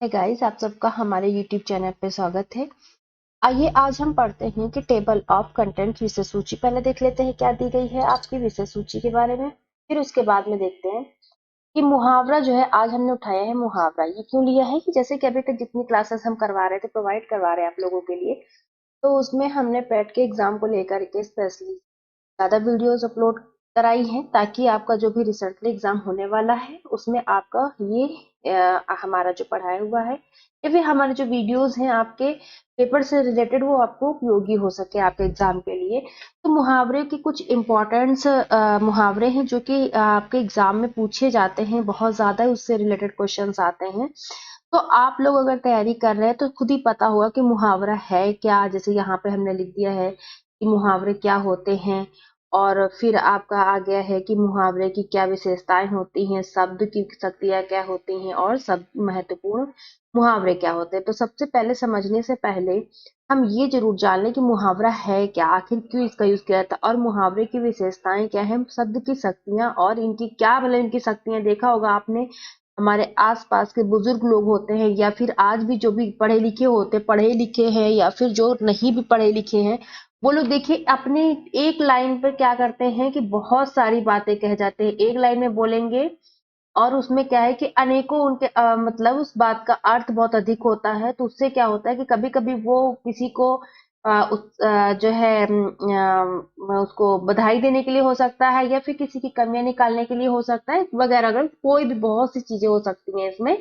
है गाइस, आप सबका हमारे YouTube चैनल पे स्वागत है। आइए आज हम पढ़ते हैं कि टेबल ऑफ कंटेंट विषय सूची। पहले देख लेते हैं क्या दी गई है आपकी विषय सूची के बारे में, फिर उसके बाद में देखते हैं कि मुहावरा जो है आज हमने उठाया है। मुहावरा ये क्यों लिया है कि जैसे कि अभी तक जितनी क्लासेस हम करवा रहे थे, प्रोवाइड करवा रहे हैं आप लोगों के लिए, तो उसमें हमने पेट के एग्जाम को लेकर के स्पेशली ज़्यादा वीडियोस अपलोड कराई हैं ताकि आपका जो भी रिसेंटली एग्जाम होने वाला है उसमें आपका ये हमारा जो पढ़ाया हुआ है या फिर हमारे जो वीडियोस हैं आपके पेपर से रिलेटेड वो आपको उपयोगी हो सके आपके एग्जाम के लिए। तो मुहावरे की कुछ इम्पोर्टेंट्स मुहावरे हैं जो कि आपके एग्जाम में पूछे जाते हैं, बहुत ज़्यादा उससे रिलेटेड क्वेश्चंस आते हैं। तो आप लोग अगर तैयारी कर रहे हैं तो खुद ही पता होगा कि मुहावरा है क्या। जैसे यहाँ पे हमने लिख दिया है कि मुहावरे क्या होते हैं, और फिर आपका आ गया है कि मुहावरे की क्या विशेषताएं होती हैं, शब्द की शक्तियां क्या होती हैं और शब्द महत्वपूर्ण मुहावरे क्या होते हैं। तो सबसे पहले समझने से पहले हम ये जरूर जान लें कि मुहावरा है क्या, आखिर क्यों इसका यूज किया जाता है और मुहावरे की विशेषताएं क्या है, शब्द की शक्तियां और इनकी क्या, मतलब इनकी शक्तियां देखा होगा आपने। हमारे आसपास के बुजुर्ग लोग होते हैं या फिर आज भी जो भी पढ़े लिखे होते, पढ़े लिखे हैं या फिर जो नहीं भी पढ़े लिखे हैं, वो लोग देखिए अपने एक लाइन पर क्या करते हैं कि बहुत सारी बातें कह जाते हैं, एक लाइन में बोलेंगे और उसमें क्या है कि अनेकों उनके मतलब उस बात का अर्थ बहुत अधिक होता है। तो उससे क्या होता है कि कभी कभी वो किसी को जो है उसको बधाई देने के लिए हो सकता है या फिर किसी की कमियां निकालने के लिए हो सकता है वगैरह, अगर कोई भी बहुत सी चीजें हो सकती हैं इसमें।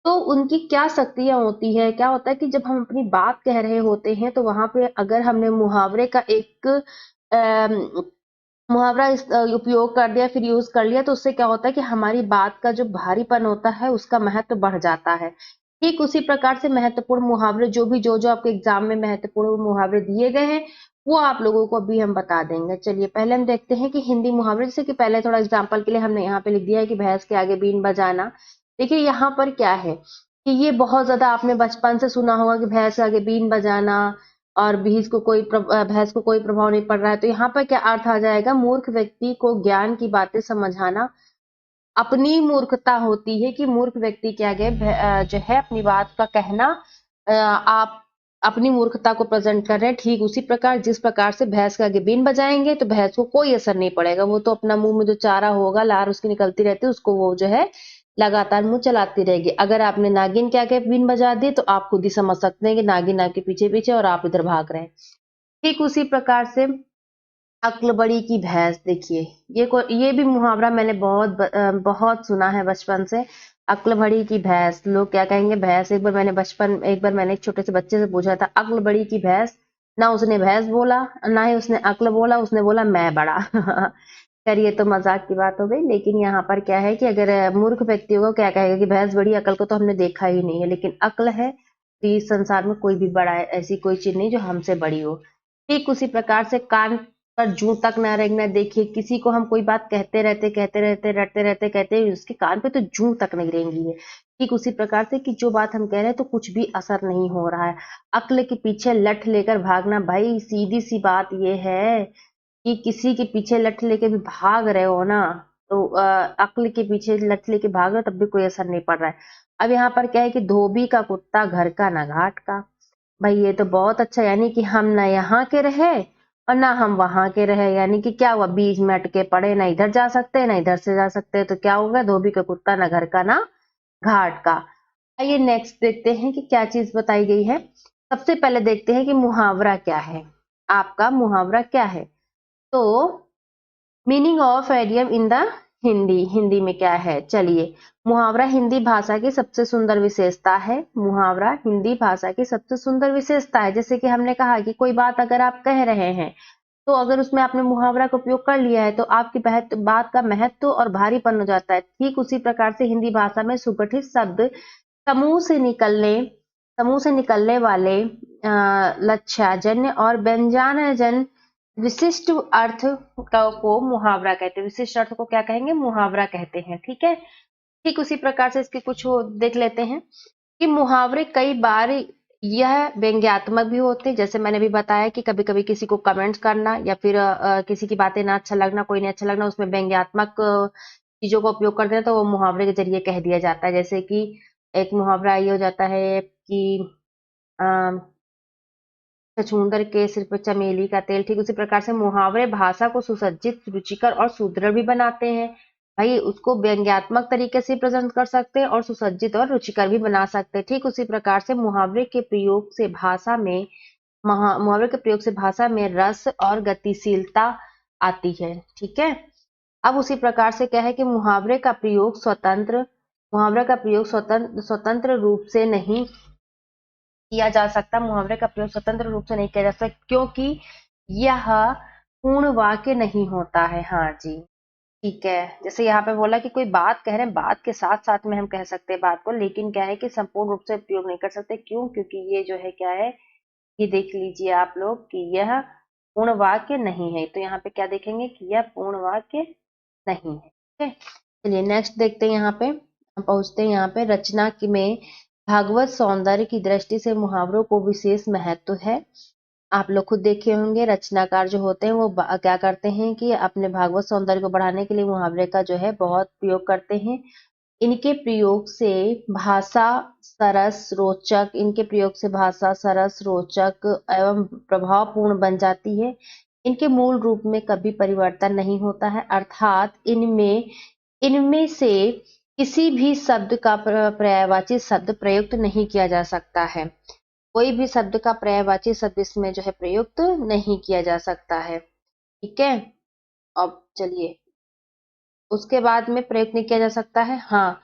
तो उनकी क्या शक्तियां होती है, क्या होता है कि जब हम अपनी बात कह रहे होते हैं तो वहां पे अगर हमने मुहावरे का एक मुहावरा उपयोग कर दिया, फिर यूज कर लिया, तो उससे क्या होता है कि हमारी बात का जो भारीपन होता है उसका महत्व बढ़ जाता है। ठीक उसी प्रकार से महत्वपूर्ण मुहावरे जो आपके एग्जाम में महत्वपूर्ण मुहावरे दिए गए हैं वो आप लोगों को अभी हम बता देंगे। चलिए पहले हम देखते हैं कि हिंदी मुहावरे, जैसे कि पहले थोड़ा एग्जाम्पल के लिए हमने यहाँ पे लिख दिया है कि भैंस के आगे बीन बजाना। देखिए यहाँ पर क्या है कि ये बहुत ज्यादा आपने बचपन से सुना होगा कि भैंस के आगे बीन बजाना और भैंस को कोई प्रभाव नहीं पड़ रहा है। तो यहाँ पर क्या अर्थ आ जाएगा, मूर्ख व्यक्ति को ज्ञान की बातें समझाना अपनी मूर्खता होती है कि मूर्ख व्यक्ति के आगे जो है अपनी बात का कहना, आप अपनी मूर्खता को प्रेजेंट कर रहे हैं। ठीक उसी प्रकार जिस प्रकार से भैंस के आगे बीन बजाएंगे तो भैंस को कोई असर नहीं पड़ेगा, वो तो अपना मुंह में जो चारा होगा, लार उसकी निकलती रहती है, उसको वो जो है लगातार मुंह चलाती रहेगी। अगर आपने नागिन के आगे बीन बजा दी तो आप खुद ही समझ सकते हैं कि नागिन आपके पीछे पीछे और आप इधर भाग रहे हैं। ठीक उसी प्रकार से अक्ल बड़ी की भैंस, देखिए ये भी मुहावरा मैंने बहुत सुना है बचपन से। अक्ल बड़ी की भैंस, लोग क्या कहेंगे भैंस। एक बार मैंने एक छोटे से बच्चे से पूछा था अक्ल बड़ी की भैंस, ना उसने भैंस बोला ना ही उसने अक्ल बोला, उसने बोला मैं बड़ा। खैर ये तो मजाक की बात हो गई, लेकिन यहाँ पर क्या है कि अगर मूर्ख व्यक्ति होगा क्या कहेगा कि भैंस बड़ी, अकल को तो हमने देखा ही नहीं है, लेकिन अक्ल है तो इस संसार में कोई भी बड़ा है, ऐसी कोई चीज नहीं जो हमसे बड़ी हो। ठीक उसी प्रकार से कान पर जूं तक न रेंगना। देखिए किसी को हम कोई बात कहते रहते रटते रहते कहते हैं, उसके कान पे तो जूं तक नहीं रेंगी है। ठीक उसी प्रकार से कि जो बात हम कह रहे हैं तो कुछ भी असर नहीं हो रहा है। अक्ल के पीछे लठ लेकर भागना, भाई सीधी सी बात ये है कि किसी के पीछे लठ लेके भी भाग रहे हो ना, तो अक्ल के पीछे लठ लेके भाग रहे हो तब भी कोई असर नहीं पड़ रहा है। अब यहाँ पर क्या है कि धोबी का कुत्ता घर का ना घाट का। भाई ये तो बहुत अच्छा, यानी कि हम ना यहाँ के रहे और ना हम वहां के रहे, यानी कि क्या हुआ, बीच में अटके पड़े, ना इधर जा सकते ना इधर से जा सकते, तो क्या होगा, धोबी का कुत्ता ना घर का ना घाट का। आइए नेक्स्ट देखते हैं कि क्या चीज बताई गई है। सबसे पहले देखते हैं कि मुहावरा क्या है। आपका मुहावरा क्या है, तो meaning of idiom in the Hindi, Hindi में क्या है। चलिए, मुहावरा हिंदी भाषा की सबसे सुंदर विशेषता है। मुहावरा हिंदी भाषा की सबसे सुंदर विशेषता है। जैसे कि हमने कहा कि कोई बात अगर आप कह रहे हैं तो अगर उसमें आपने मुहावरा का उपयोग कर लिया है तो आपकी बात का महत्व और भारीपन हो जाता है। ठीक उसी प्रकार से हिंदी भाषा में सुगठित शब्द समूह से निकलने समूह से निकलने वाले लक्ष्यजन्य और व्यंजनजन्य विशिष्ट अर्थ को मुहावरा कहते हैं। विशिष्ट अर्थ को क्या कहेंगे, मुहावरा कहते हैं। ठीक है। ठीक उसी प्रकार से इसके कुछ देख लेते हैं कि मुहावरे कई बार यह व्यंग्यात्मक भी होते हैं। जैसे मैंने भी बताया कि कभी कभी किसी को कमेंट्स करना या फिर किसी की बातें ना अच्छा लगना, कोई नहीं अच्छा लगना, उसमें व्यंग्यात्मक चीजों का उपयोग कर देना, तो वो मुहावरे के जरिए कह दिया जाता है। जैसे कि एक मुहावरा ये हो जाता है कि छछूंदर के सिर पर चमेली का तेल। ठीक उसी प्रकार से मुहावरे भाषा को सुसज्जित, रुचिकर और सुदृढ़ भी बनाते हैं। भाई उसको व्यंग्यात्मक तरीके से प्रेजेंट कर सकते हैं और सुसज्जित और रुचिकर भी बना सकते हैं। ठीक उसी प्रकार से मुहावरे के प्रयोग से भाषा में मुहावरे के प्रयोग से भाषा में रस और गतिशीलता आती है। ठीक है। अब उसी प्रकार से क्या है कि मुहावरे का प्रयोग स्वतंत्र रूप से नहीं किया जा सकता। मुहावरे का प्रयोग स्वतंत्र रूप से नहीं किया जा सकता क्योंकि यह पूर्ण वाक्य नहीं होता है। हाँ जी, ठीक है। जैसे यहाँ पे बोला कि कोई बात कह रहे हैं, बात के साथ साथ में हम कह सकते हैं बात को, लेकिन क्या है कि संपूर्ण रूप से प्रयोग नहीं कर सकते। क्यों? क्योंकि ये जो है क्या है, ये देख लीजिए आप लोग कि यह पूर्ण वाक्य नहीं है। तो यहाँ पे क्या देखेंगे कि यह पूर्ण वाक्य नहीं है। ठीक है, चलिए नेक्स्ट देखते हैं। यहाँ पे हम पहुंचते हैं यहाँ पे रचना की में भागवत सौंदर्य की दृष्टि से मुहावरों को विशेष महत्व है। आप लोग खुद देखे होंगे रचनाकार जो होते हैं वो क्या करते हैं कि अपने भागवत सौंदर्य को बढ़ाने के लिए मुहावरे का जो है बहुत प्रयोग करते हैं। इनके प्रयोग से भाषा सरस रोचक एवं प्रभावपूर्ण बन जाती है। इनके मूल रूप में कभी परिवर्तन नहीं होता है, अर्थात इनमें इनमें से किसी भी शब्द का पर्यायवाची शब्द प्रयुक्त नहीं किया जा सकता है। कोई भी शब्द का पर्यायवाची शब्द इसमें जो है प्रयुक्त नहीं किया जा सकता है। ठीक है, अब चलिए उसके बाद में प्रयुक्त नहीं किया जा सकता है। हाँ,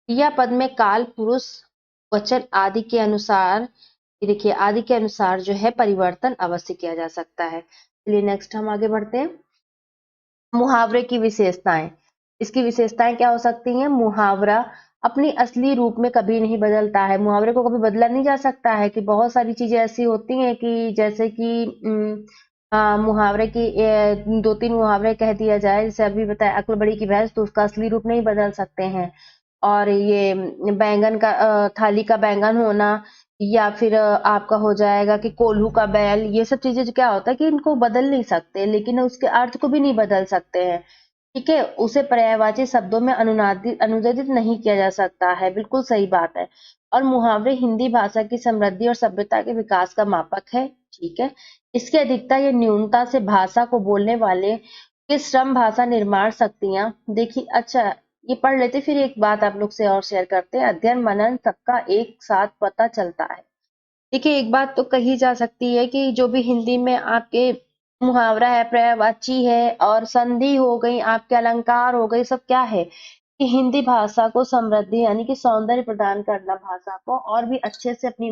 क्रियापद में काल, पुरुष, वचन आदि के अनुसार, ये देखिए आदि के अनुसार जो है परिवर्तन अवश्य किया जा सकता है। चलिए नेक्स्ट हम आगे बढ़ते हैं। मुहावरे की विशेषताएं। इसकी विशेषताएं क्या हो सकती हैं? मुहावरा अपनी असली रूप में कभी नहीं बदलता है। मुहावरे को कभी बदला नहीं जा सकता है कि बहुत सारी चीजें ऐसी होती हैं कि जैसे कि मुहावरे की दो तीन मुहावरे कह दिया जाए, जैसे अभी बताया अक्ल बड़ी की भैंस, तो उसका असली रूप नहीं बदल सकते हैं। और ये बैंगन का थाली का बैंगन होना, या फिर आपका हो जाएगा कि कोल्हू का बैल, ये सब चीजें क्या होता है कि इनको बदल नहीं सकते, लेकिन उसके अर्थ को भी नहीं बदल सकते हैं। ठीक है, उसे पर्यायवाची शब्दों में अनुदित नहीं किया जा सकता है। बिल्कुल सही बात है। और मुहावरे हिंदी भाषा की समृद्धि और सभ्यता के विकास का मापक है। ठीक है, इसकी अधिकता या न्यूनता से भाषा को बोलने वाले के श्रम, भाषा निर्माण शक्तियां, देखिए अच्छा ये पढ़ लेते, फिर एक बात आप लोग से और शेयर करते हैं। अध्ययन मनन सबका एक साथ पता चलता है। देखिए एक बात तो कही जा सकती है कि जो भी हिंदी में आपके मुहावरा है, पर्यायवाची है और संधि हो गई, आपके अलंकार हो गए, सब क्या है कि हिंदी भाषा को समृद्धि यानी कि सौंदर्य प्रदान करना, भाषा को और भी अच्छे से अपनी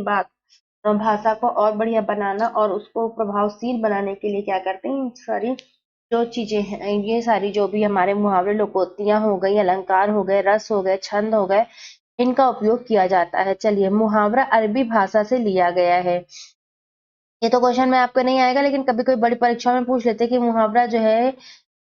भाषा को और बढ़िया बनाना और उसको प्रभावशील बनाने के लिए क्या करते हैं, सारी जो चीजें हैं, ये सारी जो भी हमारे मुहावरे, लोकोक्तियां हो गई, अलंकार हो गए, रस हो गए, छंद हो गए, इनका उपयोग किया जाता है। चलिए, मुहावरा अरबी भाषा से लिया गया है। ये तो क्वेश्चन में आपको नहीं आएगा, लेकिन कभी कभी बड़ी परीक्षा में पूछ लेते हैं कि मुहावरा जो है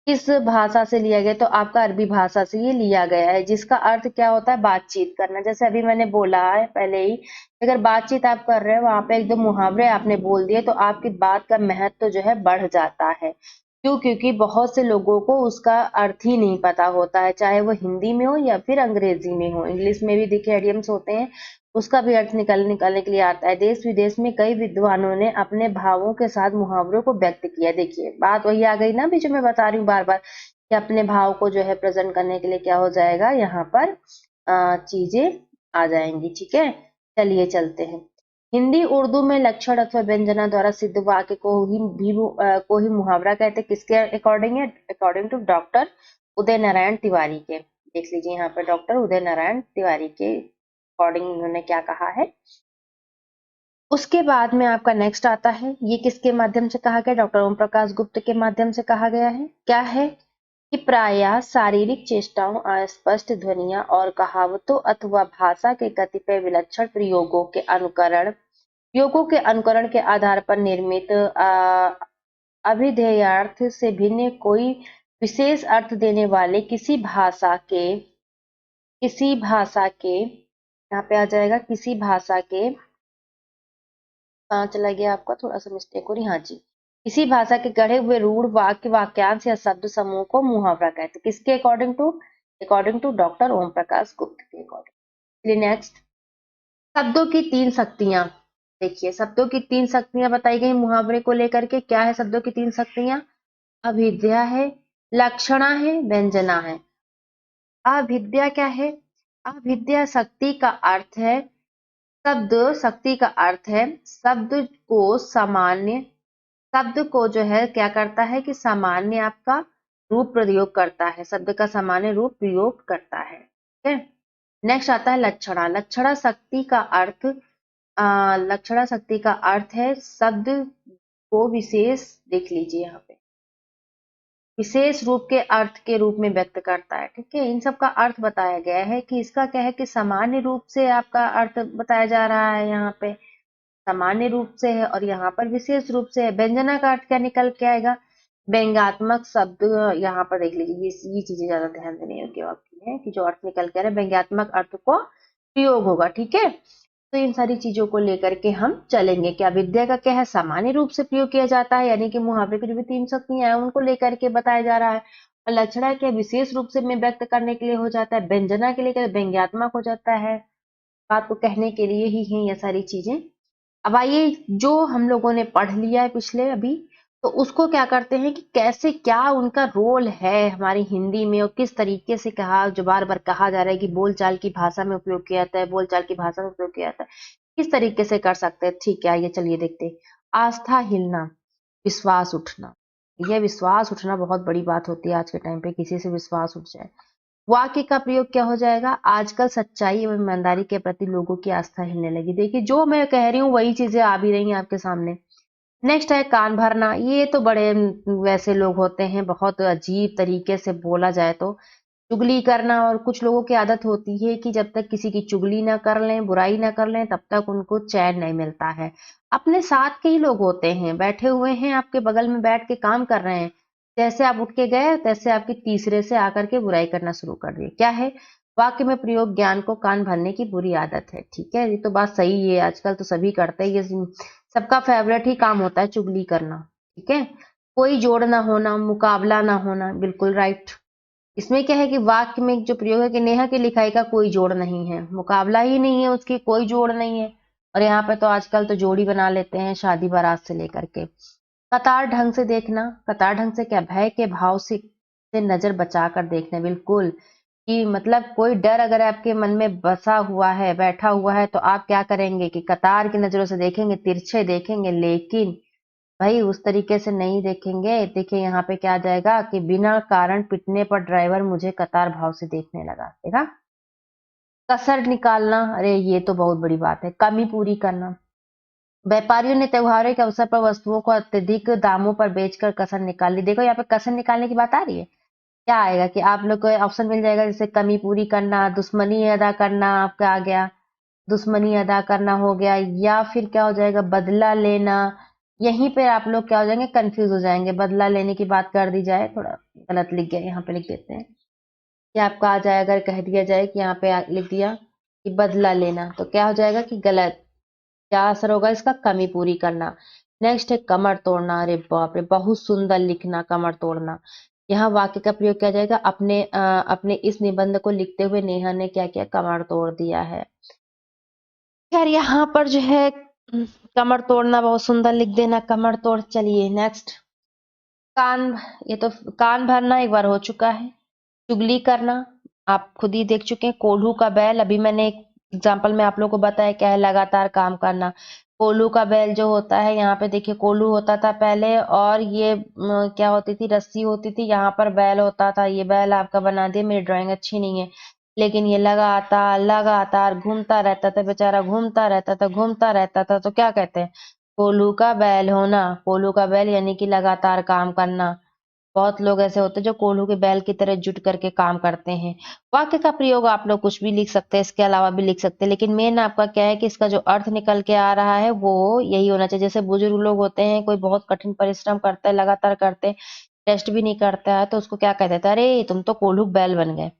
किस भाषा से लिया गया, तो आपका अरबी भाषा से ये लिया गया है, जिसका अर्थ क्या होता है? बातचीत करना। जैसे अभी मैंने बोला है पहले ही, अगर बातचीत आप कर रहे हो, वहां पे एकदम मुहावरे आपने बोल दिए, तो आपकी बात का महत्व जो है बढ़ जाता है। क्यों? क्योंकि बहुत से लोगों को उसका अर्थ ही नहीं पता होता है, चाहे वो हिंदी में हो या फिर अंग्रेजी में हो। इंग्लिश में भी देखिए एडियम्स होते हैं, उसका भी अर्थ निकालने के लिए आता है। देश विदेश में कई विद्वानों ने अपने भावों के साथ मुहावरों को व्यक्त किया। देखिए बात वही आ गई ना, अभी जो मैं बता रही हूँ बार बार, कि अपने भाव को जो है प्रेजेंट करने के लिए क्या हो जाएगा, यहाँ पर चीजें आ जाएंगी। ठीक है, चलिए चलते हैं। हिंदी उर्दू में लक्षण अथवा व्यंजना द्वारा सिद्ध वाक्य को ही मुहावरा कहते हैं। किसके अकॉर्डिंग है? According to doctor Uday Narayan Tiwari के। देख लीजिए यहाँ पर डॉक्टर उदय नारायण तिवारी के अकॉर्डिंग उन्होंने क्या कहा है। उसके बाद में आपका नेक्स्ट आता है, ये किसके माध्यम से कहा गया? डॉक्टर ओम प्रकाश गुप्त के माध्यम से कहा गया है। क्या है कि प्रायः शारीरिक चेष्टाओं, अस्पष्ट ध्वनियां और कहावतों अथवा भाषा के कतिपय विलक्षण प्रयोगों के अनुकरण के आधार पर निर्मित अभिधेयार्थ से भिन्न कोई विशेष अर्थ देने वाले किसी भाषा के यहाँ पे आ जाएगा, किसी भाषा के, कहाँ चला गया आपका, थोड़ा सा मिस्टेक हो रही, हाँ जी, किसी भाषा के गढ़े हुए रूढ़ वाक्य, वाक्यांश या शब्द समूह को मुहावरा कहते हैं। किसके according to? According to doctor Om Prakash Gupt के अकॉर्डिंग। नेक्स्ट, शब्दों की तीन शक्तियां। देखिए, शब्दों की तीन शक्तियां बताई गई मुहावरे को लेकर के। क्या है शब्दों की तीन शक्तियां? अभिध्या है, लक्षणा है, व्यंजना है। अभिध्या क्या है? अभिध्या शक्ति का अर्थ है, शब्द शक्ति का अर्थ है शब्द को सामान्य, शब्द को जो है क्या करता है कि सामान्य आपका रूप प्रयोग करता है, शब्द का सामान्य रूप प्रयोग करता है। ठीक है। नेक्स्ट आता है लक्षणा। लक्षणा शक्ति का अर्थ है शब्द को विशेष, देख लीजिए यहाँ पे, विशेष रूप के अर्थ के रूप में व्यक्त करता है। ठीक है। इन सब का अर्थ बताया गया है कि इसका क्या है कि सामान्य रूप से आपका अर्थ बताया जा रहा है, यहाँ पे सामान्य रूप से है और यहाँ पर विशेष रूप से है। व्यंजना का अर्थ क्या निकल के आएगा? व्यंग्यात्मक शब्द। यहाँ पर देख लीजिए, ये चीजें ज्यादा ध्यान देने योग्य वाक्य है कि जो अर्थ निकल के आ रहा है व्यंग्यात्मक अर्थ को प्रयोग होगा। ठीक है। तो इन सारी चीजों को लेकर के हम चलेंगे। क्या विद्या का क्या है? सामान्य रूप से प्रयोग किया जाता है, यानी कि मुहावरे की जो भी तीन शक्तियां हैं उनको लेकर के बताया जा रहा है। और लक्षणा क्या? विशेष रूप से में व्यक्त करने के लिए हो जाता है। व्यंजना के लिए क्या? व्यंग्यात्मक हो जाता है, बात को कहने के लिए ही है ये सारी चीजें। अब आइए, जो हम लोगों ने पढ़ लिया है पिछले अभी, तो उसको क्या करते हैं कि कैसे क्या उनका रोल है हमारी हिंदी में, और किस तरीके से कहा, जो बार बार कहा जा रहा है कि बोलचाल की भाषा में उपयोग किया जाता है, बोलचाल की भाषा में उपयोग किया जाता है, किस तरीके से कर सकते हैं। ठीक है, आइए चलिए देखते हैं। आस्था हिलना, विश्वास उठना। यह विश्वास उठना बहुत बड़ी बात होती है आज के टाइम पे, किसी से विश्वास उठ जाए। वाक्य का प्रयोग क्या हो जाएगा? आजकल सच्चाई एवं ईमानदारी के प्रति लोगों की आस्था हिलने लगी। देखिए, जो मैं कह रही हूँ वही चीजें आ भी रही हैं आपके सामने। नेक्स्ट है कान भरना। ये तो बड़े वैसे लोग होते हैं, बहुत अजीब तरीके से बोला जाए तो चुगली करना। और कुछ लोगों की आदत होती है कि जब तक किसी की चुगली ना कर लें, बुराई ना कर लें, तब तक उनको चैन नहीं मिलता है। अपने साथ के ही लोग होते हैं, बैठे हुए हैं आपके बगल में बैठ के काम कर रहे हैं, जैसे आप उठ के गए तैसे आपकी तीसरे से आकर के बुराई करना शुरू कर दी। क्या है? वाक्य में प्रयोग ज्ञान को कान भरने की बुरी आदत है। ठीक है, ये तो बात सही है, आजकल तो सभी करते हैं, ये सबका फेवरेट ही काम होता है चुगली करना। ठीक है। कोई जोड़ ना होना, मुकाबला ना होना, बिल्कुल राइट। इसमें क्या है कि वाक्य में जो प्रयोग है कि नेहा की लिखाई का कोई जोड़ नहीं है, मुकाबला ही नहीं है, उसकी कोई जोड़ नहीं है। और यहाँ पे तो आजकल तो जोड़ी बना लेते हैं शादी बारात से लेकर के। कतार ढंग से देखना। कतार ढंग से क्या? भय के भाव से नजर बचाकर देखना, बिल्कुल। कि मतलब कोई डर अगर आपके मन में बसा हुआ है, बैठा हुआ है, तो आप क्या करेंगे कि कतार की नजरों से देखेंगे, तिरछे देखेंगे, लेकिन भाई उस तरीके से नहीं देखेंगे। देखिए यहाँ पे क्या आ जाएगा कि बिना कारण पिटने पर ड्राइवर मुझे कतार भाव से देखने लगा। देखा? कसर निकालना, अरे ये तो बहुत बड़ी बात है। कमी पूरी करना। व्यापारियों ने त्योहारों के अवसर पर वस्तुओं को अत्यधिक दामों पर बेचकर कसर निकाल ली। देखो यहाँ पे कसर निकालने की बात आ रही है। क्या आएगा कि आप लोग को ऑप्शन मिल जाएगा, जैसे कमी पूरी करना, दुश्मनी अदा करना, आपका आ गया दुश्मनी अदा करना हो गया, या फिर क्या हो जाएगा? बदला लेना। यहीं पे आप लोग क्या हो जाएंगे? कंफ्यूज हो जाएंगे। बदला लेने की बात कर दी जाए, थोड़ा गलत लिख गया, यहाँ पे लिख देते हैं कि आपका आ जाए, अगर कह दिया जाए कि यहाँ पे लिख दिया कि बदला लेना, तो क्या हो जाएगा कि गलत। क्या असर होगा इसका? कमी पूरी करना। नेक्स्ट है कमर तोड़ना। अरे बाप रे, बहुत सुंदर लिखना, कमर तोड़ना। यहाँ वाक्य का प्रयोग किया जाएगा, अपने इस निबंध को लिखते हुए नेहा ने क्या किया? कमर तोड़ दिया है। खैर यहाँ पर जो है कमर तोड़ना बहुत सुंदर लिख देना, कमर तोड़। चलिए नेक्स्ट। कान, ये तो कान भरना एक बार हो चुका है। चुगली करना आप खुद ही देख चुके हैं। कोल्हू का बैल, अभी मैंने एक एग्जाम्पल में आप लोग को बताया क्या है, लगातार काम करना। कोल्हू का बैल जो होता है, यहाँ पे देखिए कोल्हू होता था पहले, और ये क्या होती थी? रस्सी होती थी, यहाँ पर बैल होता था। ये बैल आपका बना दिया, मेरी ड्राइंग अच्छी नहीं है, लेकिन ये लगातार लगातार घूमता रहता था बेचारा, घूमता रहता था, घूमता रहता था, तो क्या कहते हैं? कोल्हू का बैल होना। कोल्हू का बैल यानी कि लगातार काम करना। बहुत लोग ऐसे होते हैं जो कोल्हू के बैल की तरह जुट करके काम करते हैं। वाक्य का प्रयोग आप लोग कुछ भी लिख सकते हैं, इसके अलावा भी लिख सकते हैं, लेकिन मेन आपका क्या है कि इसका जो अर्थ निकल के आ रहा है वो यही होना चाहिए। जैसे बुजुर्ग लोग होते हैं, कोई बहुत कठिन परिश्रम करता है, लगातार करते हैं, टेस्ट भी नहीं करता है, तो उसको क्या कह देता है? अरे तुम तो कोल्हू बैल बन गए।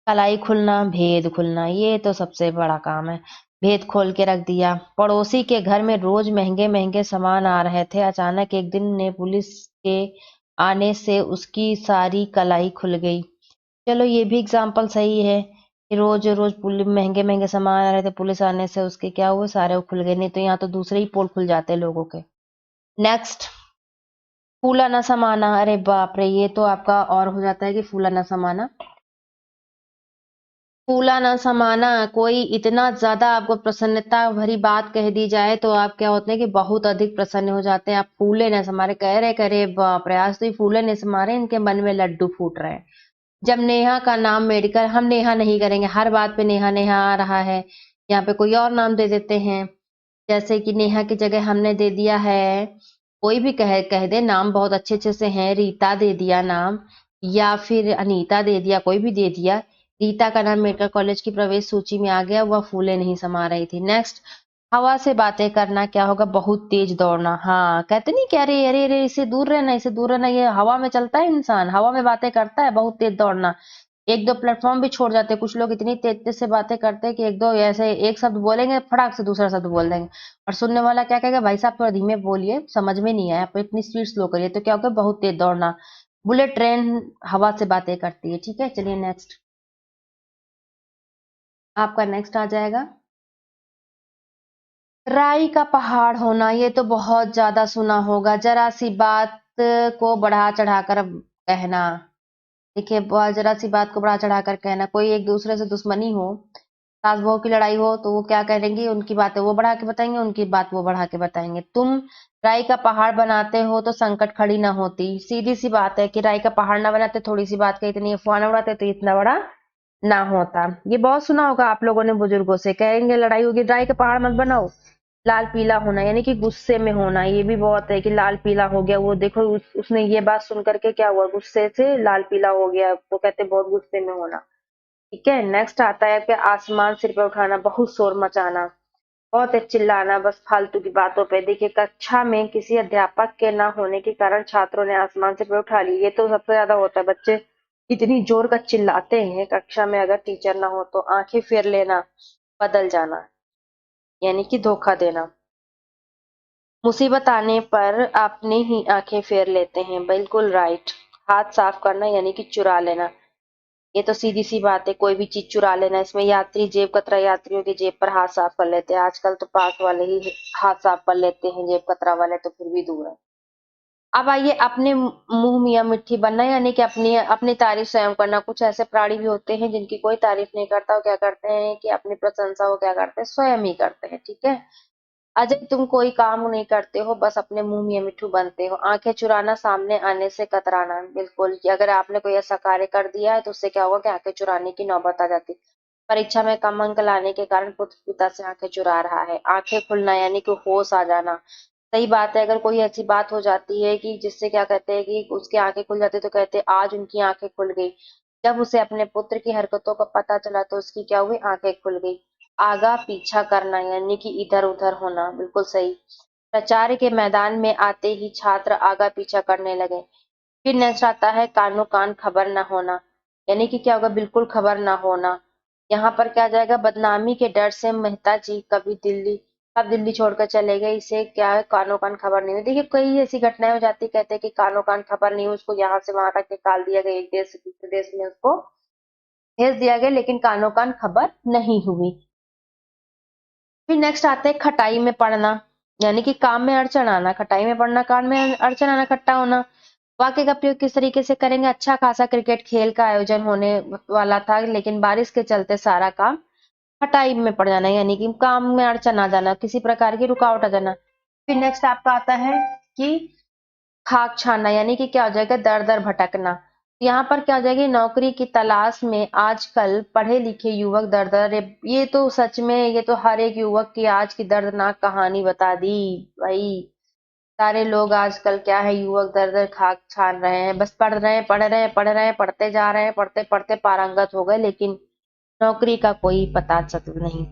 कलाई खुलना, भेद खुलना, ये तो सबसे बड़ा काम है। भेद खोल के रख दिया। पड़ोसी के घर में रोज महंगे महंगे सामान आ रहे थे, अचानक एक दिन ने पुलिस के आने से उसकी सारी कलाई खुल गई। चलो ये भी एग्जाम्पल सही है। रोज रोज पुलिस महंगे महंगे सामान आ रहे थे, पुलिस आने से उसके क्या हुए, सारे वो खुल गए, नहीं तो यहाँ तो दूसरे ही पोल खुल जाते हैं लोगों के। नेक्स्ट, फूला ना समाना। अरे बाप रे, ये तो आपका और हो जाता है कि फूला ना समाना। फूला ना समाना, कोई इतना ज्यादा आपको प्रसन्नता भरी बात कह दी जाए तो आप क्या होते हैं कि बहुत अधिक प्रसन्न हो जाते हैं। आप फूले न समारे, कह रहे करे बाप रे, आज तो ये फूले न समारे, इनके मन में लड्डू फूट रहे हैं। जब नेहा का नाम मेडिकल, हम नेहा नहीं करेंगे, हर बात पे नेहा नेहा आ रहा है, यहाँ पे कोई और नाम दे देते हैं। जैसे कि नेहा की जगह हमने दे दिया है, कोई भी कह दे नाम, बहुत अच्छे अच्छे से हैं, रीता दे दिया नाम, या फिर अनीता दे दिया, कोई भी दे दिया। रीता का नाम मेडिकल कॉलेज की प्रवेश सूची में आ गया, वह फूले नहीं समा रही थी। नेक्स्ट, हवा से बातें करना क्या होगा, बहुत तेज दौड़ना। हाँ, कहते नहीं क्या, अरे अरे अरे, इससे दूर रहना, इससे दूर रहना, ये हवा में चलता है इंसान, हवा में बातें करता है, बहुत तेज दौड़ना। एक दो प्लेटफॉर्म भी छोड़ जाते हैं कुछ लोग, इतनी तेज तेज से बातें करते हैं कि एक दो ऐसे एक शब्द बोलेंगे, फटाक से दूसरा शब्द बोल देंगे, और सुनने वाला क्या कहेगा, भाई साहब थोड़ा धीमे बोलिए, समझ में नहीं आया, आप इतनी स्पीड स्लो करिए। तो क्या होगा, बहुत तेज दौड़ना। बुलेट ट्रेन हवा से बातें करती है। ठीक है, चलिए नेक्स्ट, आपका नेक्स्ट आ जाएगा, राई का पहाड़ होना। ये तो बहुत ज्यादा सुना होगा, जरा सी बात को बढ़ा चढ़ाकर कहना। देखिए, जरा सी बात को बढ़ा चढ़ाकर कहना, कोई एक दूसरे से दुश्मनी हो, सास बहू की लड़ाई हो, तो वो क्या करेंगे, उनकी बातें वो बढ़ा के बताएंगे, उनकी बात वो बढ़ा के बताएंगे। तुम राई का पहाड़ बनाते हो तो संकट खड़ी ना होती। सीधी सी बात है कि राई का पहाड़ ना बनाते, थोड़ी सी बात का इतनी अफवाह ना उड़ाते, तो इतना बड़ा ना होता। ये बहुत सुना होगा आप लोगों ने बुजुर्गों से, कहेंगे लड़ाई होगी, राई का पहाड़ मत बनाओ। लाल पीला होना यानी कि गुस्से में होना, ये भी बहुत है कि लाल पीला हो गया, वो देखो उसने ये बात सुन करके क्या हुआ, गुस्से से लाल पीला हो गया, वो कहते हैं बहुत गुस्से में होना। ठीक है, नेक्स्ट आता है कि आसमान सिर पे उठाना, बहुत शोर मचाना, बहुत है चिल्लाना बस फालतू की बातों पे। देखिए, कक्षा में किसी अध्यापक के ना होने के कारण छात्रों ने आसमान सिर पे उठा ली, ये तो सबसे ज्यादा होता है, बच्चे इतनी जोर का चिल्लाते हैं कक्षा में, अगर टीचर ना हो तो आंखें फेर लेना, बदल जाना, यानी कि धोखा देना। मुसीबत आने पर अपने ही आंखें फेर लेते हैं, बिल्कुल राइट। हाथ साफ करना यानी कि चुरा लेना, ये तो सीधी सी बात है, कोई भी चीज चुरा लेना। इसमें यात्री जेब कतरा, यात्रियों की जेब पर हाथ साफ कर लेते हैं, आजकल तो पास वाले ही हाथ साफ कर लेते हैं, जेब कतरा वाले तो फिर भी दूर है। अब आइए, अपने मुंह मियां मिट्ठी बनना, यानी कि अपनी अपनी तारीफ स्वयं करना। कुछ ऐसे प्राणी भी होते हैं जिनकी कोई तारीफ नहीं करता, वो क्या करते हैं कि अपनी प्रशंसा वो क्या करते हैं, स्वयं ही करते हैं। ठीक है, अजय तुम कोई काम नहीं करते हो, बस अपने मुंह मियां मिट्ठू बनते हो। आंखें चुराना, सामने आने से कतराना, बिल्कुल कि अगर आपने कोई ऐसा कार्य कर दिया है तो उससे क्या होगा कि आंखें चुराने की नौबत आ जाती। परीक्षा में कम अंक लाने के कारण पुत्र पिता से आंखें चुरा रहा है। आंखें खुलना यानी कि होश आ जाना, सही बात है। अगर कोई ऐसी बात हो जाती है कि जिससे क्या कहते हैं कि उसकी आंखें खुल जाती है, तो कहते हैं आज उनकी आंखें खुल गई। जब उसे अपने पुत्र की हरकतों का पता चला तो उसकी क्या हुई, आंखें खुल गई। आगा पीछा करना यानी कि इधर उधर होना, बिल्कुल सही। प्राचार्य के मैदान में आते ही छात्र आगा पीछा करने लगे। फिर नेक्स्ट आता है कानो कान खबर न होना, यानी कि क्या होगा, बिल्कुल खबर ना होना। यहाँ पर क्या आ जाएगा, बदनामी के डर से मेहता जी कभी दिल्ली, कब दिल्ली छोड़कर चले गए, इसे क्या है, कानो कान खबर नहीं हुई। देखिए, कई ऐसी घटनाएं हो जाती, कहते हैं कि कानो कान खबर नहीं हुई, उसको यहाँ से वहां तक निकाल दिया गया, एक देश से दूसरे देश में उसको भेज दिया गया, लेकिन कानो कान खबर नहीं हुई। फिर नेक्स्ट आता है खटाई में पड़ना, यानी कि काम में अड़चन आना। खटाई में पड़ना, काम में अड़चन आना, खट्टा होना। वाक्य का प्रयोग किस तरीके से करेंगे, अच्छा खासा क्रिकेट खेल का आयोजन होने वाला था, लेकिन बारिश के चलते सारा काम खटाई में पड़ जाना, यानी कि काम में अड़चन आ जाना, किसी प्रकार की रुकावट आ जाना। फिर नेक्स्ट आपका आता है कि खाक छानना, यानी कि क्या हो जाएगा, दर दर भटकना। यहाँ पर क्या हो जाएगी, नौकरी की तलाश में आजकल पढ़े लिखे युवक दर दर, ये तो सच में, ये तो हर एक युवक की आज की दर्दनाक कहानी बता दी भाई। सारे लोग आजकल क्या है, युवक दर दर खाक छान रहे हैं, बस पढ़ रहे हैं पढ़ रहे हैं पढ़ रहे हैं, पढ़ते जा रहे हैं, पढ़ते पढ़ते पारंगत हो गए, लेकिन नौकरी का कोई पता चल नहीं।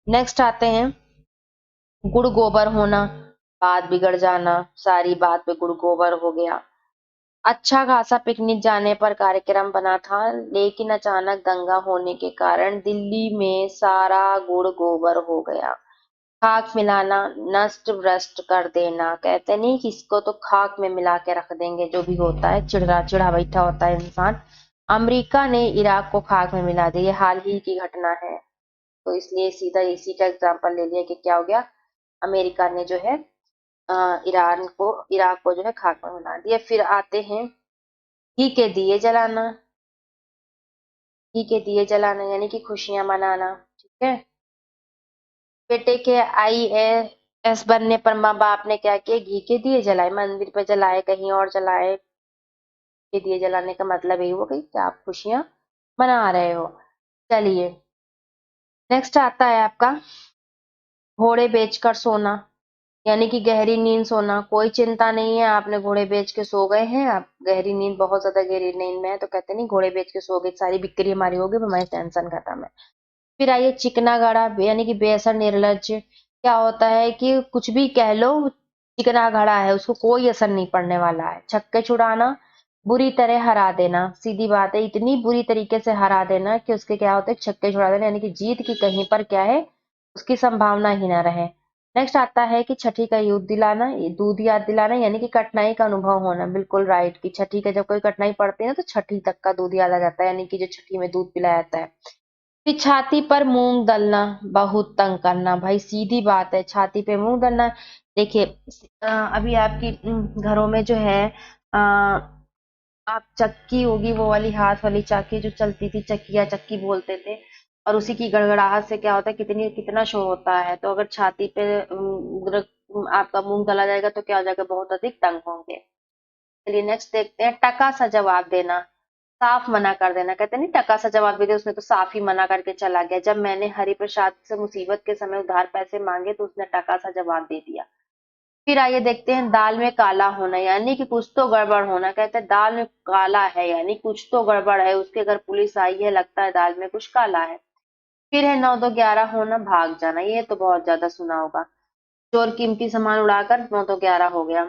नेक्स्ट आते हैं गुड़ गोबर होना, बात बिगड़ जाना, सारी बात पे गुड़ गोबर हो गया। अच्छा खासा पिकनिक जाने पर कार्यक्रम बना था, लेकिन अचानक दंगा होने के कारण दिल्ली में सारा गुड़ गोबर हो गया। खाक मिलाना, नष्ट भ्रष्ट कर देना, कहते नहीं कि इसको तो खाक में मिला के रख देंगे, जो भी होता है चिड़रा चिड़ा बैठा होता है इंसान, अमेरिका ने इराक को खाक में मिला दिया, ये हाल ही की घटना है, तो इसलिए सीधा इसी का एग्जांपल ले लिया कि क्या हो गया, अमेरिका ने जो है इराक को जो है खाक में मिला दिया। फिर आते हैं घी के दिए जलाना। घी के दिए जलाना यानी कि खुशियां मनाना, ठीक है। बेटे के आईएएस बनने पर माँ बाप ने क्या किया, घी के दिए जलाए, मंदिर पे जलाए, कहीं और जलाए। ये दिए जलाने का मतलब यही हो गई कि आप खुशियां मना रहे हो। चलिए, नेक्स्ट आता है आपका घोड़े बेचकर सोना, यानी कि गहरी नींद सोना। कोई चिंता नहीं है, आपने घोड़े बेच के सो गए हैं, आप गहरी नींद, बहुत ज्यादा गहरी नींद में है, तो कहते नहीं घोड़े बेच के सो गए, सारी बिक्री हमारी होगी, हमारी टेंशन खत्म है। फिर आइए चिकना घड़ा, यानी कि बेअसर निर्लज। क्या होता है कि कुछ भी कह लो, चिकना घड़ा है, उसको कोई असर नहीं पड़ने वाला है। छक्के छुड़ाना, बुरी तरह हरा देना, सीधी बात है, इतनी बुरी तरीके से हरा देना कि उसके क्या होते हैं, छक्के छुड़ा देना, यानी कि जीत की कहीं पर क्या है, उसकी संभावना ही ना रहे। नेक्स्ट आता है कि छठी का युद्ध दिलाना, ये दूध याद दिलाना, यानी कि कठिनाई का अनुभव होना। बिल्कुल राइट, कि छठी का जब कोई कठिनाई पड़ती है ना, तो छठी तक का दूध याद आ जाता है, यानी कि जो छठी में दूध पिलाया जाता है। फिर छाती पर मूंग दलना, बहुत तंग करना, भाई सीधी बात है, छाती पे मूंग दलना। देखिए, अभी आपकी घरों में जो है, आप चक्की होगी, वो वाली हाथ वाली चाकी जो चलती थी, चक्की या चक्की बोलते थे, और उसी की गड़गड़ाहट से क्या होता है, कितना शोर होता है, तो अगर छाती पे आपका मूंग दला जाएगा तो क्या हो जाएगा, बहुत अधिक तंग होंगे। चलिए नेक्स्ट देखते हैं, टका सा जवाब देना, साफ मना कर देना। कहते नहीं टका सा जवाब भी दे, उसने तो साफ ही मना करके चला गया। जब मैंने हरिप्रसाद से मुसीबत के समय उधार पैसे मांगे तो उसने टका सा जवाब दे दिया। फिर आइए देखते हैं दाल में काला होना, यानी कि कुछ तो गड़बड़ होना। कहते हैं दाल में काला है, यानी कुछ तो गड़बड़ है, उसके घर पुलिस आई है, लगता है दाल में कुछ काला है। फिर है 9 2 11 होना, भाग जाना, ये तो बहुत ज्यादा सुना होगा। चोर कीमती सामान उड़ाकर 9 2 11 हो गया।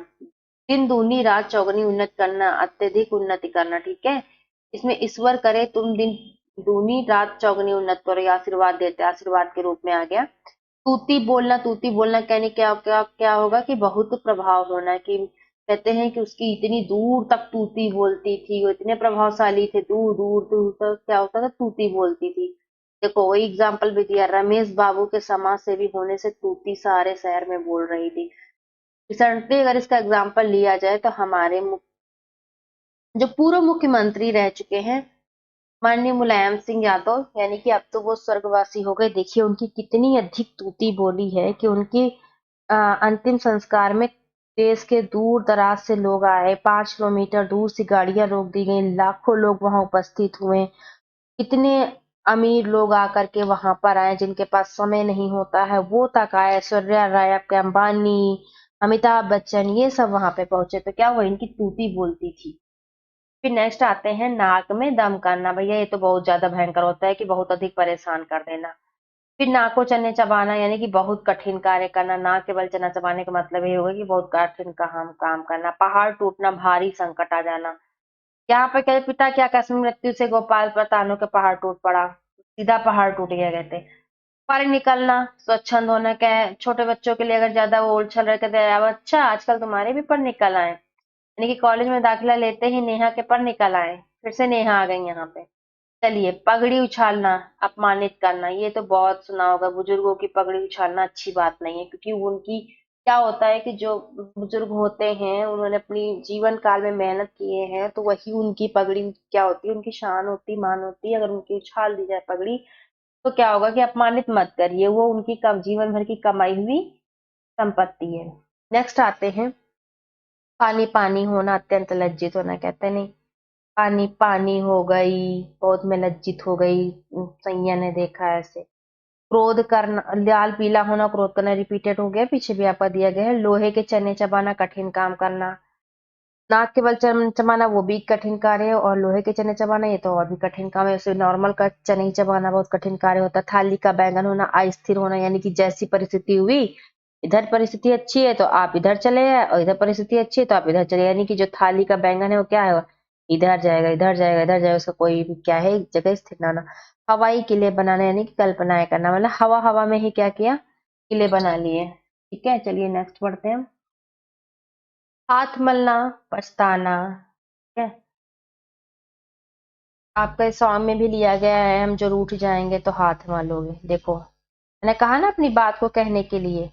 दिन दूनी रात चौगनी उन्नत करना, अत्यधिक उन्नति करना, ठीक है। इसमें ईश्वर करे तुम दिन दूनी रात चौगनी उन्नत करो, ये आशीर्वाद देते, आशीर्वाद के रूप में आ गया। तूती बोलना कहने क्या क्या क्या होगा कि बहुत प्रभाव होना, कि कहते हैं कि उसकी इतनी दूर तक तूती बोलती थी, वो इतने प्रभावशाली थे, दूर दूर दूर तक क्या होता था, तूती बोलती थी। देखो वही एग्जाम्पल भी दिया, रमेश बाबू के समाज सेवी होने से तूती सारे शहर में बोल रही थी। रिसेंटली अगर इसका एग्जाम्पल लिया जाए तो हमारे जो पूर्व मुख्यमंत्री रह चुके हैं, माननीय मुलायम सिंह यादव, यानी कि अब तो वो स्वर्गवासी हो गए, देखिए उनकी कितनी अधिक तूती बोली है कि उनकी अंतिम संस्कार में देश के दूर दराज से लोग आए, 5 किलोमीटर दूर से गाड़ियां रोक दी गई, लाखों लोग वहां उपस्थित हुए। कितने अमीर लोग आकर के वहां पर आए, जिनके पास समय नहीं होता है वो तक आए, ऐश्वर्या राय, आपके अंबानी, अमिताभ बच्चन, ये सब वहां पे पहुंचे, तो क्या हुआ, इनकी तूती बोलती थी। फिर नेक्स्ट आते हैं नाक में दम करना, भैया ये तो बहुत ज्यादा भयंकर होता है कि बहुत अधिक परेशान कर देना। फिर नाको चने चबाना, यानी कि बहुत कठिन कार्य करना, ना केवल चना चबाने का मतलब ये होगा कि बहुत कठिन काम करना। पहाड़ टूटना, भारी संकट आ जाना। यहाँ पे कहते पिता की आकस्मिक मृत्यु से गोपाल प्रतानो के पहाड़ टूट पड़ा, सीधा पहाड़ टूट गया कहते। बाहर निकलना, स्वच्छंद होना, क्या है, छोटे बच्चों के लिए अगर ज्यादा वो उछल रहे कहते अब अच्छा आजकल तुम्हारे भी पर निकल आए, यानी कि कॉलेज में दाखिला लेते ही नेहा के पर निकल आए, फिर से नेहा आ गई यहाँ पे। चलिए, पगड़ी उछालना, अपमानित करना, ये तो बहुत सुना होगा, बुजुर्गों की पगड़ी उछालना अच्छी बात नहीं है, क्योंकि उनकी क्या होता है कि जो बुजुर्ग होते हैं उन्होंने अपनी जीवन काल में मेहनत किए हैं, तो वही उनकी पगड़ी क्या होती है, उनकी शान होती, मान होती है। अगर उनकी उछाल दी जाए पगड़ी तो क्या होगा कि अपमानित मत करिए, वो उनकी कम जीवन भर की कमाई हुई संपत्ति है। नेक्स्ट आते हैं पानी पानी होना, अत्यंत लज्जित होना। कहते नहीं पानी पानी हो गई, बहुत में लज्जित हो गई, सैया ने देखा ऐसे। क्रोध करना, लाल पीला होना, क्रोध करना, रिपीटेड हो गया, पीछे भी आपका दिया गया है। लोहे के चने चबाना, कठिन काम करना। नाक के बल चबाना वो भी कठिन कार्य है, और लोहे के चने चबाना ये तो और भी कठिन काम है। उसे नॉर्मल का चने ही चबाना बहुत कठिन कार्य होता है। थाली का बैंगन होना, अस्थिर होना, यानी कि जैसी परिस्थिति हुई, इधर परिस्थिति अच्छी है तो आप इधर चले आए, और इधर परिस्थिति अच्छी है तो आप इधर चले, यानी कि जो थाली का बैंगन है वो क्या है, इधर जाएगा इधर जाएगा इधर जाएगा, उसका कोई भी क्या है एक जगह स्थिर ना होना। हवाई किले बनाना, यानी कि कल्पनाएं करना, मतलब हवा हवा में ही क्या किया, किले बना लिए। ठीक है, चलिए नेक्स्ट पढ़ते हैं। हाथ मलना, पछताना, ठीक है। आपका इस सॉन्ग में भी लिया गया है, हम जो रूठ जाएंगे तो हाथ मलोगे। देखो, मैंने कहा ना अपनी बात को कहने के लिए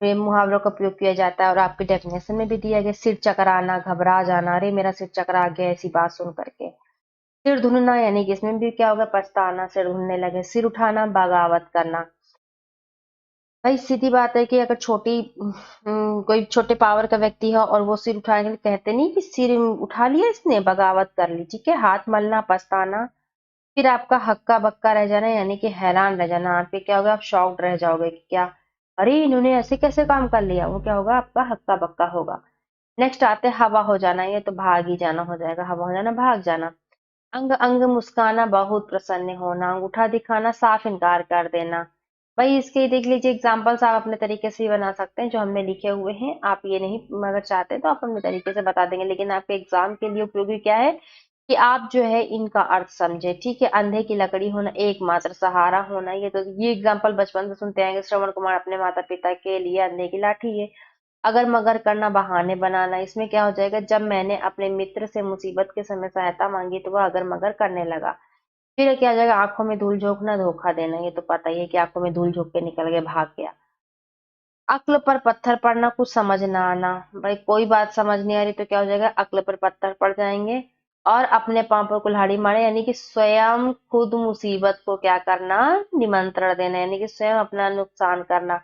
प्रेम मुहावरों का प्रयोग किया जाता है, और आपके डेफिनेशन में भी दिया गया सिर चकराना, घबरा जाना, अरे मेरा सिर चकरा गया ऐसी बात सुन करके। सिर धुनना यानी कि इसमें भी क्या होगा, पछताना, सिर धुनने लगे। सिर उठाना, बगावत करना। भाई सीधी बात है कि अगर कोई छोटे पावर का व्यक्ति है और वो सिर उठाने के लिए, कहते नहीं कि सिर उठा लिया इसने, बगावत कर ली, ठीक है। हाथ मलना, पछताना। फिर आपका हक्का बक्का रह जाना यानी कि हैरान रह जाना। आपके क्या होगा, आप शॉक्ड रह जाओगे कि क्या, अरे इन्होंने ऐसे कैसे काम कर लिया, वो क्या होगा, आपका हक्का बक्का होगा। नेक्स्ट आते हैं हवा हो जाना, ये तो भाग ही जाना हो जाएगा। हवा हो जाना, भाग जाना। अंग अंग मुस्काना, बहुत प्रसन्न होना। अंगूठा दिखाना, साफ इनकार कर देना। भाई इसके देख लीजिए एग्जाम्पल्स, आप अपने तरीके से ही बना सकते हैं जो हमने लिखे हुए हैं। आप ये नहीं अगर चाहते तो आप अपने तरीके से बता देंगे, लेकिन आपके एग्जाम के लिए उपयोगी क्या है कि आप जो है इनका अर्थ समझे, ठीक है। अंधे की लकड़ी होना, एकमात्र सहारा होना, ये एग्जाम्पल बचपन से सुनते आएंगे। श्रवण कुमार अपने माता पिता के लिए अंधे की लाठी है। अगर मगर करना, बहाने बनाना, इसमें क्या हो जाएगा, जब मैंने अपने मित्र से मुसीबत के समय सहायता मांगी तो वह अगर मगर करने लगा। फिर क्या हो जाएगा, आंखों में धूल झोंकना, धोखा देना, ये तो पता ही है कि आंखों में धूल झोंक के निकल गया, भाग गया। अक्ल पर पत्थर पड़ना, कुछ समझ ना आना। भाई कोई बात समझ नहीं आ रही तो क्या हो जाएगा, अक्ल पर पत्थर पड़ जाएंगे। और अपने पांव पर कुल्हाड़ी मारे यानी कि स्वयं खुद मुसीबत को क्या करना, निमंत्रण देना, यानी कि स्वयं अपना नुकसान करना।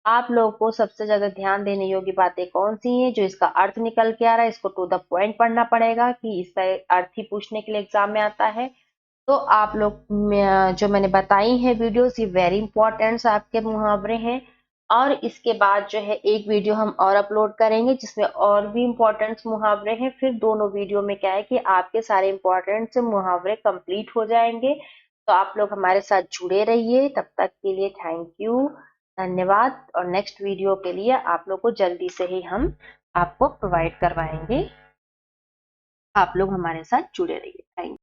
आप लोगों को सबसे ज्यादा ध्यान देने योग्य बातें कौन सी हैं, जो इसका अर्थ निकल के आ रहा है, इसको टू द पॉइंट पढ़ना पड़ेगा कि इसका अर्थ ही पूछने के लिए एग्जाम में आता है। तो आप लोग जो मैंने बताई है वीडियोस, ये वेरी इंपॉर्टेंट आपके मुहावरे हैं। और इसके बाद जो है एक वीडियो हम और अपलोड करेंगे जिसमें और भी इम्पोर्टेंट मुहावरे हैं। फिर दोनों वीडियो में क्या है कि आपके सारे इम्पोर्टेंट से मुहावरे कंप्लीट हो जाएंगे। तो आप लोग हमारे साथ जुड़े रहिए। तब तक के लिए थैंक यू, धन्यवाद। और नेक्स्ट वीडियो के लिए आप लोग को जल्दी से ही हम आपको प्रोवाइड करवाएंगे। आप लोग हमारे साथ जुड़े रहिए। Thank you.